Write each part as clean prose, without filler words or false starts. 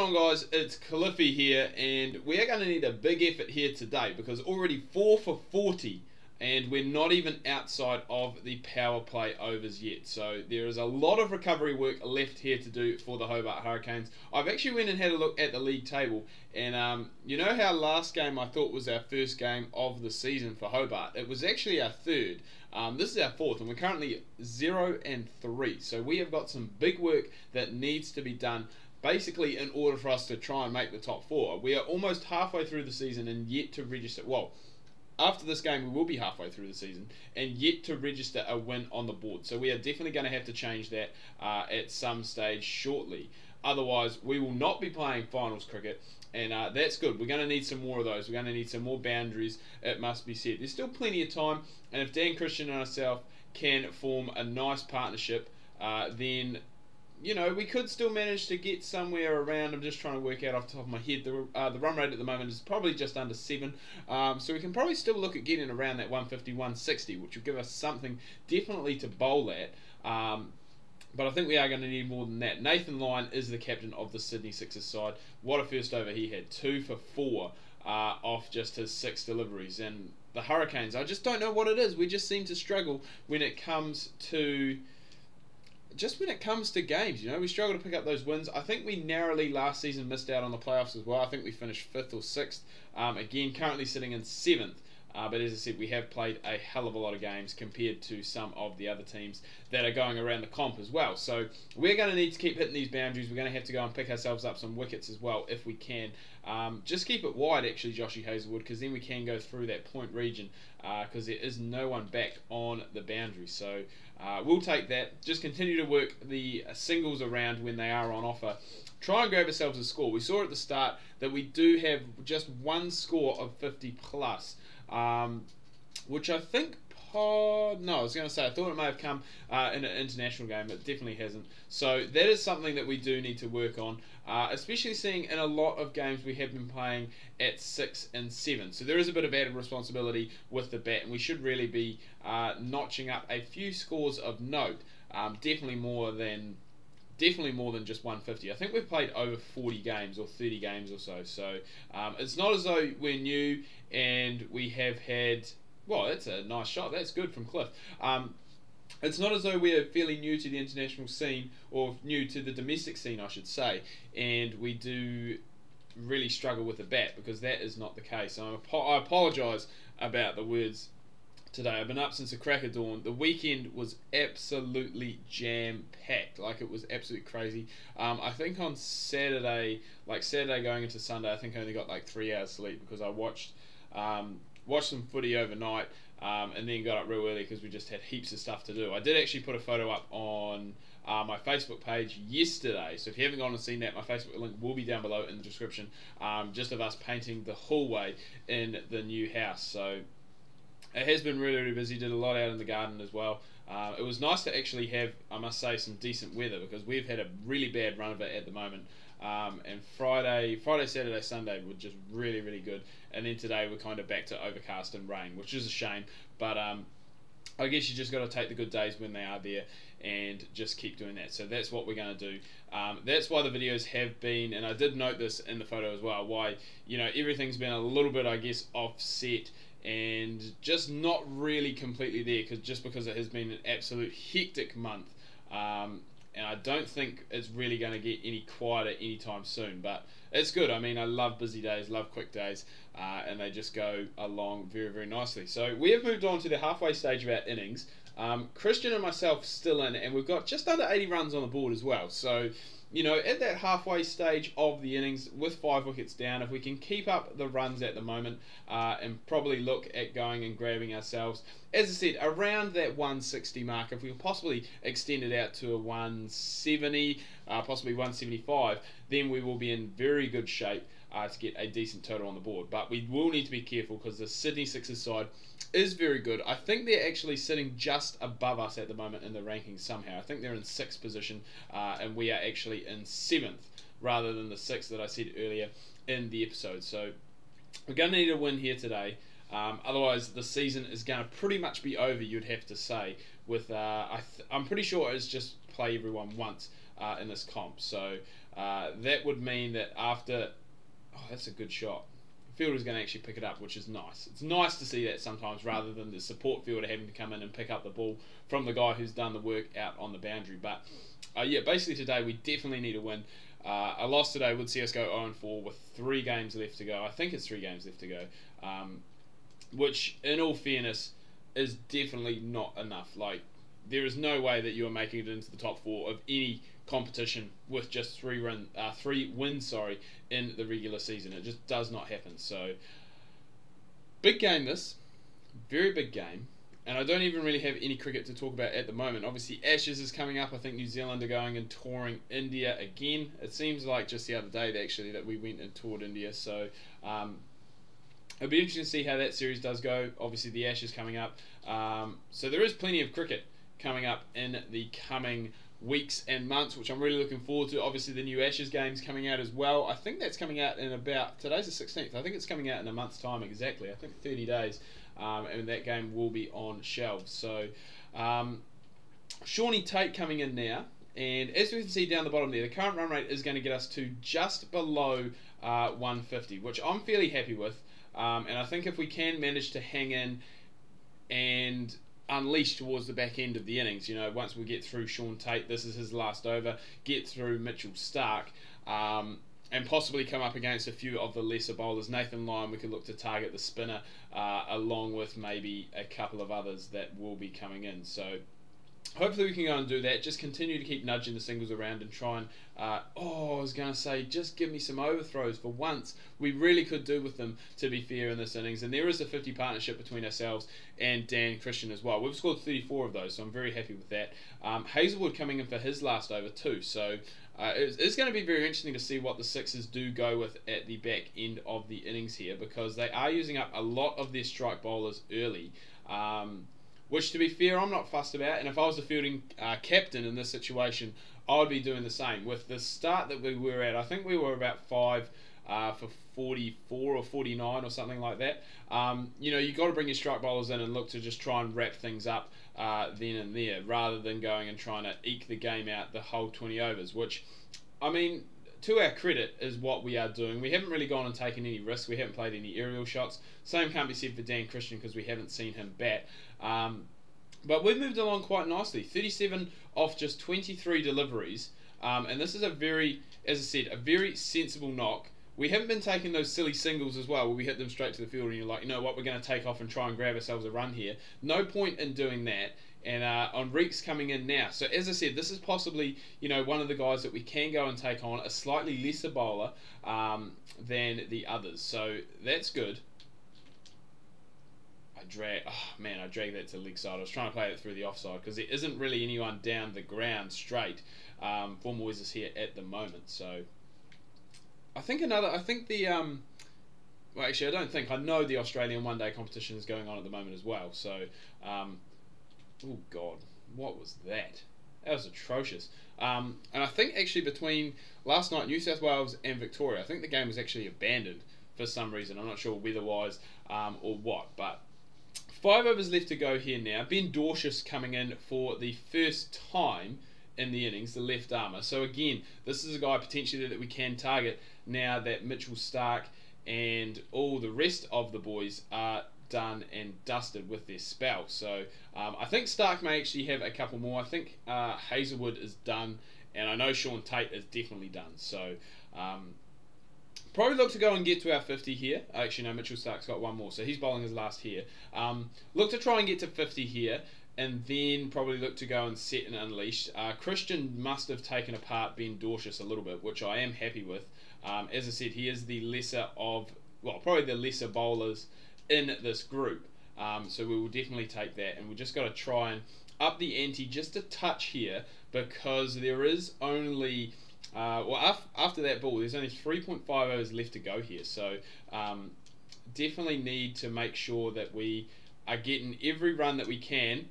on, guys? It's Cliffy here, and we are going to need a big effort here today because already 4 for 40 and we're not even outside of the power play overs yet. So there is a lot of recovery work left here to do for the Hobart Hurricanes. I've actually went and had a look at the league table, and you know how last game I thought was our first game of the season for Hobart? It was actually our third. This is our fourth, and we're currently 0 and 3. So we have got some big work that needs to be done, basically in order for us to try and make the top 4. We are almost halfway through the season and yet to register, well, after this game we will be halfway through the season and yet to register a win on the board. So we are definitely going to have to change that at some stage shortly. Otherwise we will not be playing finals cricket, and that's good. We're going to need some more of those. We're going to need some more boundaries, it must be said. There's still plenty of time, and if Dan, Christian and ourselves can form a nice partnership, then you know, we could still manage to get somewhere around. I'm just trying to work out off the top of my head. The run rate at the moment is probably just under 7. So we can probably still look at getting around that 150, 160, which will give us something definitely to bowl at. But I think we are going to need more than that. Nathan Lyon is the captain of the Sydney Sixers side. What a first over he had. 2 for 4 off just his 6 deliveries. And the Hurricanes, I just don't know what it is. We just seem to struggle when it comes to... games, you know, we struggle to pick up those wins. I think we narrowly last season missed out on the playoffs as well. I think we finished 5th or 6th. Again, currently sitting in 7th. But as I said, we have played a hell of a lot of games compared to some of the other teams that are going around the comp as well. So we're going to need to keep hitting these boundaries. We're going to have to go and pick ourselves up some wickets as well if we can. Just keep it wide, actually, Joshy Hazelwood, because then we can go through that point region because there is no one back on the boundary. So we'll take that. Just continue to work the singles around when they are on offer. Try and grab ourselves a score. We saw at the start that we do have just one score of 50 plus. Which I think, no, I was going to say, I thought it may have come in an international game. It definitely hasn't. So that is something that we do need to work on, especially seeing in a lot of games we have been playing at 6 and 7. So there is a bit of added responsibility with the bat, and we should really be notching up a few scores of note. Definitely more than just 150. I think we've played over 40 games or 30 games or so. So it's not as though we're new and we have had... Well, that's a nice shot. That's good from Cliff. It's not as though we're fairly new to the international scene, or new to the domestic scene, I should say, and we do really struggle with the bat, because that is not the case. I apologise about the words today. I've been up since the crack of dawn. The weekend was absolutely jam-packed. Like, it was absolutely crazy. I think on Saturday, Saturday going into Sunday, I think I only got like 3 hours sleep because I watched some footy overnight, and then got up real early because we just had heaps of stuff to do. I did actually put a photo up on my Facebook page yesterday, so if you haven't gone and seen that, my Facebook link will be down below in the description, just of us painting the hallway in the new house. So it has been really, really busy. Did a lot out in the garden as well. It was nice to actually have, I must say, some decent weather, because we've had a really bad run of it at the moment. And Friday, Saturday, Sunday were just really, really good. And then today we're kind of back to overcast and rain, which is a shame. But I guess you just got to take the good days when they are there and just keep doing that. So that's what we're going to do. That's why the videos have been, and I did note this in the photo as well, why, you know, everything's been a little bit, I guess, offset and just not really completely there, because it has been an absolute hectic month. And I don't think it's really going to get any quieter anytime soon, but it's good. I mean, I love busy days, love quick days, and they just go along very, very nicely. So we have moved on to the halfway stage of our innings. Christian and myself still in, and we've got just under 80 runs on the board as well. So, you know, at that halfway stage of the innings with 5 wickets down, if we can keep up the runs at the moment, and probably look at going and grabbing ourselves, as I said, around that 160 mark, if we can possibly extend it out to a 170, possibly 175, then we will be in very good shape to get a decent total on the board. But we will need to be careful, because the Sydney Sixers side is very good. I think they're actually sitting just above us at the moment in the rankings somehow. I think they're in 6th position, and we are actually in 7th rather than the 6th that I said earlier in the episode. So we're going to need a win here today. Otherwise the season is going to pretty much be over, you'd have to say, with I'm pretty sure it's just play everyone once in this comp. So that would mean that after... Oh, that's a good shot. The fielder's going to actually pick it up, which is nice. It's nice to see that sometimes, rather than the support fielder having to come in and pick up the ball from the guy who's done the work out on the boundary. But yeah, basically today we definitely need a win. A loss today would see us go 0-4 with 3 games left to go. I think it's 3 games left to go, which, in all fairness, is definitely not enough. Like, there is no way that you are making it into the top 4 of any competition with just 3 wins in the regular season. It just does not happen. So, big game this, very big game. And I don't even really have any cricket to talk about at the moment. Obviously, Ashes is coming up. I think New Zealand are going and touring India again. It seems like just the other day, actually, that we went and toured India. So, it'll be interesting to see how that series does go. Obviously, the Ashes coming up. So, there is plenty of cricket coming up in the coming weeks and months, which I'm really looking forward to. Obviously, the new Ashes game's coming out as well. I think that's coming out in about... Today's the 16th. I think it's coming out in a month's time exactly. I think 30 days. And that game will be on shelves. So, Shawnee Tate coming in now, and as we can see down the bottom there, the current run rate is going to get us to just below 150, which I'm fairly happy with. And I think if we can manage to hang in and unleash towards the back end of the innings, you know, once we get through Shaun Tate, this is his last over, get through Mitchell Starc, and possibly come up against a few of the lesser bowlers. Nathan Lyon, we could look to target the spinner, along with maybe a couple of others that will be coming in. So hopefully we can go and do that. Just continue to keep nudging the singles around and try and, I was going to say, just give me some overthrows for once. We really could do with them, to be fair, in this innings. And there is a 50 partnership between ourselves and Dan Christian as well. We've scored 34 of those, so I'm very happy with that. Hazelwood coming in for his last over too. So it's going to be very interesting to see what the Sixers do go with at the back end of the innings here, because they are using up a lot of their strike bowlers early. Which, to be fair, I'm not fussed about. And if I was the fielding captain in this situation, I would be doing the same. With the start that we were at, I think we were about 5 for 44 or 49 or something like that. You know, you've got to bring your strike bowlers in and look to just try and wrap things up then and there, rather than going and trying to eke the game out the whole 20 overs, which, I mean, to our credit, is what we are doing. We haven't really gone and taken any risks. We haven't played any aerial shots. Same can't be said for Dan Christian, because we haven't seen him bat. But we've moved along quite nicely. 37 off just 23 deliveries. And this is a very, as I said, a very sensible knock. We haven't been taking those silly singles as well, where we hit them straight to the field and you're like, you know what, we're going to take off and try and grab ourselves a run here. No point in doing that. And on Reeks coming in now. So as I said, this is possibly, you know, one of the guys that we can go and take on, a slightly lesser bowler than the others. So that's good. I dragged that to the leg side. I was trying to play it through the offside, because there isn't really anyone down the ground straight for Moises here at the moment. So I know the Australian one-day competition is going on at the moment as well. So, oh God, what was that? That was atrocious. And I think actually between last night, New South Wales and Victoria, I think the game was actually abandoned for some reason. I'm not sure weather-wise or what, but 5 overs left to go here now. Ben Dorshus coming in for the first time in the innings, the left armour. So again, this is a guy potentially that we can target now that Mitchell Starc and all the rest of the boys are done and dusted with their spell. So I think Starc may actually have a couple more. I think Hazelwood is done, and I know Shaun Tate is definitely done. So probably look to go and get to our 50 here. Actually, no, Mitchell Starc's got one more, so he's bowling his last here. Look to try and get to 50 here, and then probably look to go and set and unleash. Christian must have taken apart Ben Dorshus a little bit, which I am happy with. As I said, he is the lesser of, well, probably the lesser bowlers in this group. So we will definitely take that, and we've just got to try and up the ante just a touch here, because there is only... after that ball, there's only 3.5 overs left to go here, so definitely need to make sure that we are getting every run that we can,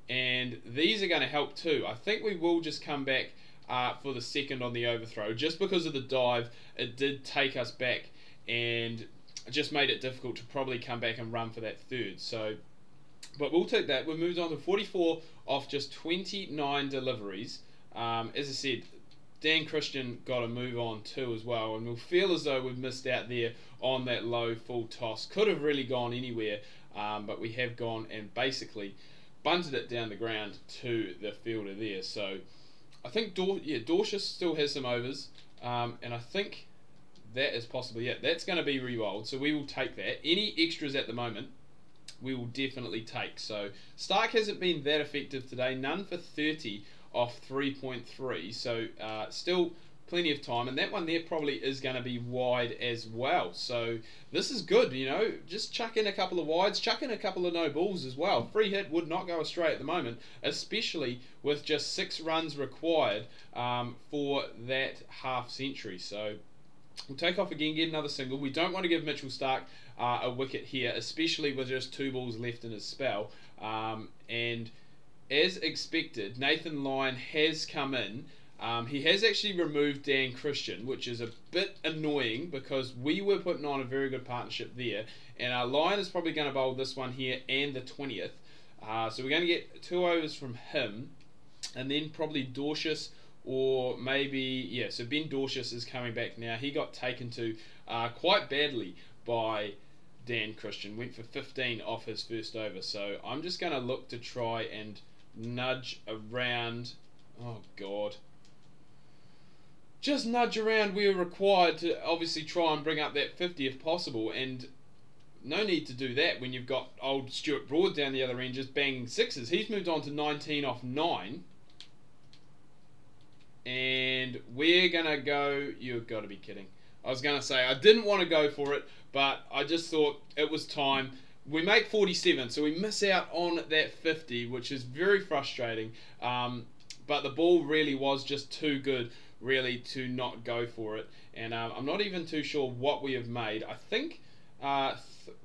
and these are going to help too. I think we will just come back for the second on the overthrow, just because of the dive. It did take us back and just made it difficult to probably come back and run for that third. So, but we'll take that. We've moved on to 44 off just 29 deliveries. As I said, Dan Christian got a move on too as well, and we'll feel as though we've missed out there on that low full toss. Could have really gone anywhere, but we have gone and basically bunted it down the ground to the fielder there. So I think Dorshus still has some overs, and I think that is possibly it. That's going to be re-rolled, so we will take that. Any extras at the moment, we will definitely take. So Stark hasn't been that effective today. None for 30 off 3.3. So still plenty of time. And that one there probably is going to be wide as well. So this is good, you know. Just chuck in a couple of wides. Chuck in a couple of no balls as well. Free hit would not go astray at the moment, especially with just 6 runs required for that half century. So we'll take off again, get another single. We don't want to give Mitchell Stark a wicket here, especially with just 2 balls left in his spell. And as expected, Nathan Lyon has come in. He has actually removed Dan Christian, which is a bit annoying because we were putting on a very good partnership there. And Lyon is probably going to bowl this one here and the 20th. So we're going to get 2 overs from him. And then probably Dorshus, or maybe, yeah, so Ben Dorshus is coming back now. He got taken to quite badly by Dan Christian. Went for 15 off his first over. So I'm just going to look to try and nudge around. Oh, God. Just nudge around where required to obviously try and bring up that 50 if possible. And no need to do that when you've got old Stuart Broad down the other end just banging 6s. He's moved on to 19 off 9. And we're going to go... You've got to be kidding. I was going to say, I didn't want to go for it, but I just thought it was time. We make 47, so we miss out on that 50, which is very frustrating. But the ball really was just too good, really, to not go for it. And I'm not even too sure what we have made. I think...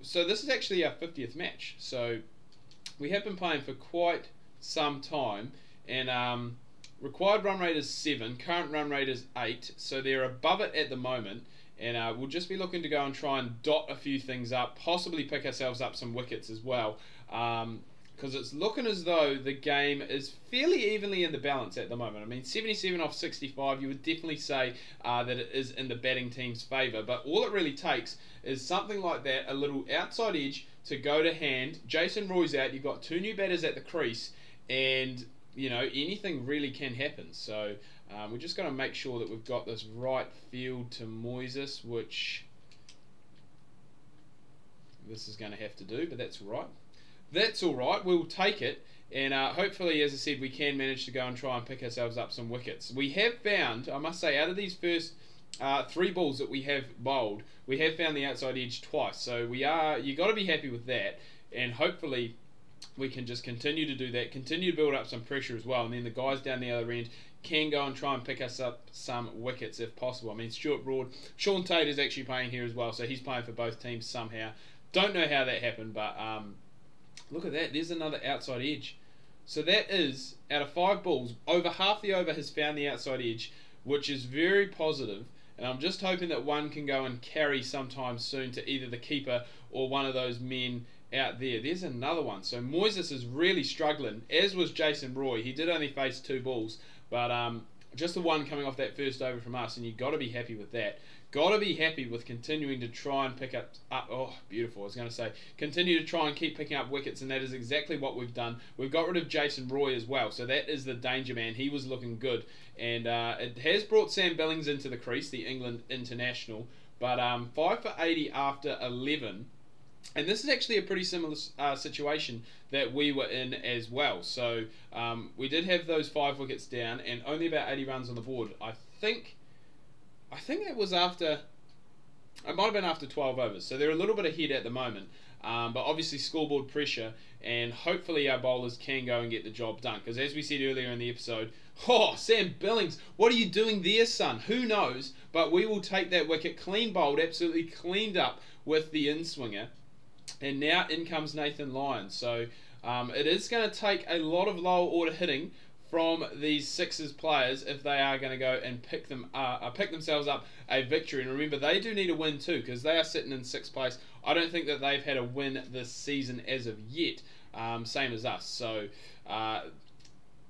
so this is actually our 50th match. So we have been playing for quite some time. And... required run rate is 7, current run rate is 8, so they're above it at the moment, and we'll just be looking to go and try and dot a few things up, possibly pick ourselves up some wickets as well, because it's looking as though the game is fairly evenly in the balance at the moment. I mean, 77 off 65, you would definitely say that it is in the batting team's favour, but all it really takes is something like that, a little outside edge to go to hand. Jason Roy's out, you've got 2 new batters at the crease, and you know, anything really can happen. So we're just going to make sure that we've got this right field to Moises, which this is going to have to do, but that's all right. That's all right. We'll take it, and hopefully, as I said, we can manage to go and try and pick ourselves up some wickets. We have found, I must say, out of these first 3 balls that we have bowled, we have found the outside edge twice. So you got to be happy with that, and hopefully we can just continue to do that, continue to build up some pressure as well, and then the guys down the other end can go and try and pick us up some wickets if possible. I mean, Stuart Broad, Sean Tate is actually playing here as well, so he's playing for both teams somehow. Don't know how that happened, but look at that, there's another outside edge. So that is, out of 5 balls, over half the over has found the outside edge, which is very positive, and I'm just hoping that one can go and carry sometime soon to either the keeper or one of those men out there. There's another one. So Moises is really struggling, as was Jason Roy. He did only face 2 balls, but just the one coming off that first over from us, and you've got to be happy with that. Got to be happy with continuing to try and pick up... oh, beautiful. I was going to say, continue to try and keep picking up wickets, and that is exactly what we've done. We've got rid of Jason Roy as well, so that is the danger man. He was looking good, and it has brought Sam Billings into the crease, the England international, but 5 for 80 after 11. And this is actually a pretty similar situation that we were in as well. So we did have those 5 wickets down and only about 80 runs on the board. I think that was after... It might have been after 12 overs. So they're a little bit ahead at the moment. But obviously scoreboard pressure, and hopefully our bowlers can go and get the job done. Because as we said earlier in the episode, oh, Sam Billings, what are you doing there, son? Who knows? But we will take that wicket clean bowled, absolutely cleaned up with the in-swinger. And now in comes Nathan Lyon. So it is going to take a lot of lower order hitting from these Sixers players if they are going to go and pick themselves up a victory. And remember, they do need a win too, because they are sitting in 6th place. I don't think that they've had a win this season as of yet, same as us. So an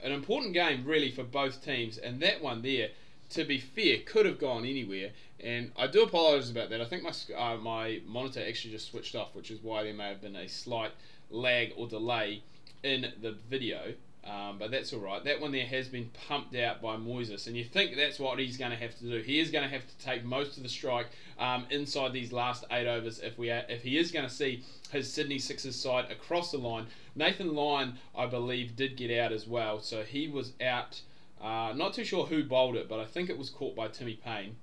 important game really for both teams, and that one there to be fair, could have gone anywhere, and I do apologise about that. I think my monitor actually just switched off, which is why there may have been a slight lag or delay in the video, but that's alright. That one there has been pumped out by Moises, and you think that's what he's going to have to do. He is going to have to take most of the strike inside these last 8 overs if he is going to see his Sydney Sixers side across the line. Nathan Lyon, I believe, did get out as well, so he was out. Not too sure who bowled it, but I think it was caught by Timmy Payne.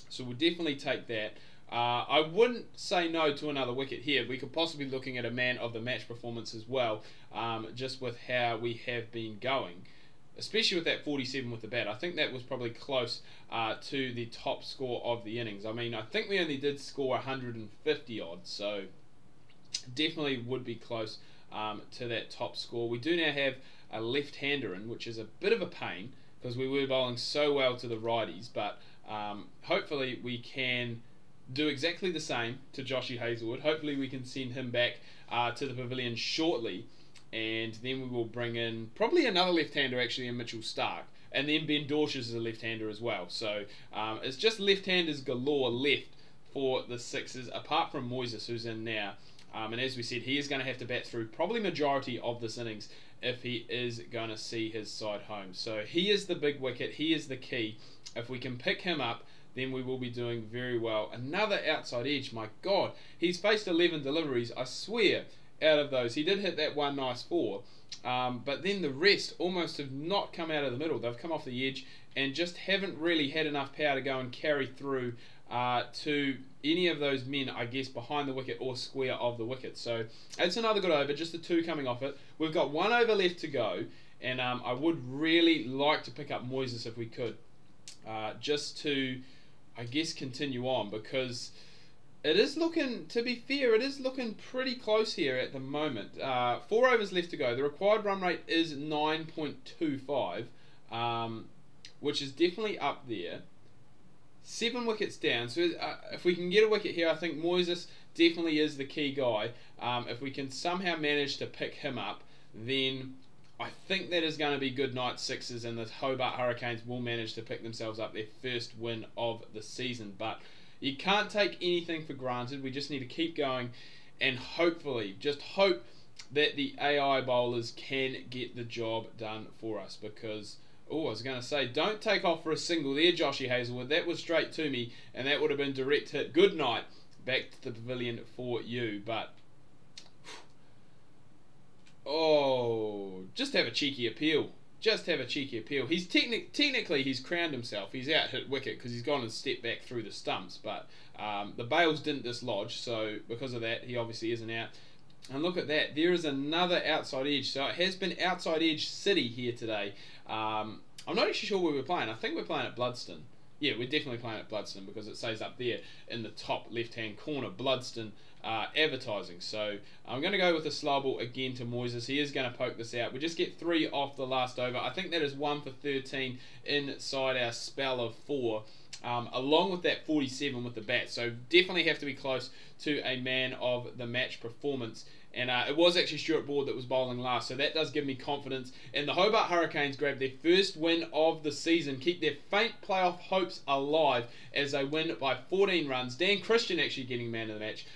So we'll definitely take that. I wouldn't say no to another wicket here. We could possibly be looking at a man of the match performance as well, just with how we have been going, especially with that 47 with the bat. I think that was probably close to the top score of the innings. I mean, I think we only did score 150 odd, so definitely would be close to that top score. We do now have a left-hander in, which is a bit of a pain because we were bowling so well to the righties, but hopefully we can do exactly the same to Joshy Hazlewood. Hopefully we can send him back to the pavilion shortly, and then we will bring in probably another left-hander actually in Mitchell Starc, and then Ben Dorshers is a left-hander as well. So it's just left-handers galore left for the Sixers, apart from Moises, who's in now. And as we said, he is going to have to bat through probably majority of this innings if he is going to see his side home. So he is the big wicket, he is the key. If we can pick him up, then we will be doing very well. Another outside edge, my God. He's faced 11 deliveries, I swear, out of those. He did hit that one nice 4, but then the rest almost have not come out of the middle. They've come off the edge and just haven't really had enough power to go and carry through to any of those men, I guess, behind the wicket or square of the wicket. So it's another good over, just the 2 coming off it. We've got 1 over left to go, and I would really like to pick up Moises if we could, just to, I guess, continue on, because it is looking, to be fair, it is looking pretty close here at the moment. 4 overs left to go. The required run rate is 9.25, which is definitely up there. 7 wickets down, so if we can get a wicket here, I think Moises definitely is the key guy. If we can somehow manage to pick him up, then I think that is going to be good night Sixers, and the Hobart Hurricanes will manage to pick themselves up their first win of the season. But you can't take anything for granted. We just need to keep going and hopefully, just hope that the AI bowlers can get the job done for us, because oh, I was going to say, don't take off for a single there, Joshy Hazlewood. That was straight to me, and that would have been direct hit. Good night back to the pavilion for you. But, oh, just have a cheeky appeal. Just have a cheeky appeal. He's technically, he's crowned himself. He's out hit wicket because he's gone and stepped back through the stumps. But the bails didn't dislodge, so because of that, he obviously isn't out. And look at that, there is another outside edge. So it has been outside edge city here today. I'm not actually sure where we're playing. I think we're playing at Bludston. Yeah, we're definitely playing at Bludston because it says up there in the top left-hand corner, Bludston advertising. So I'm going to go with a slow ball again to Moises. He is going to poke this out. We just get 3 off the last over. I think that is 1 for 13 inside our spell of 4. Along with that 47 with the bat. So definitely have to be close to a man of the match performance. And it was actually Stuart Broad that was bowling last, so that does give me confidence. And the Hobart Hurricanes grab their first win of the season, keep their faint playoff hopes alive as they win by 14 runs. Dan Christian actually getting man of the match,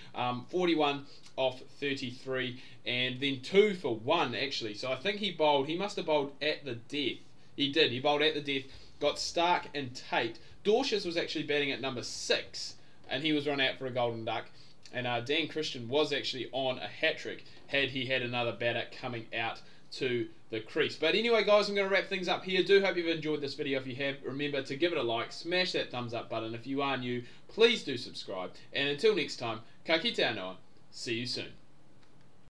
41 off 33, and then 2 for 1 actually. So I think he must have bowled at the death. He did, he bowled at the death, got Starc and Tate. Dorshers was actually batting at number 6, and he was run out for a golden duck. And Dan Christian was actually on a hat-trick had he had another batter coming out to the crease. But anyway, guys, I'm going to wrap things up here. Do hope you've enjoyed this video. If you have, remember to give it a like, smash that thumbs up button. If you are new, please do subscribe. And until next time, ka kite anō. See you soon.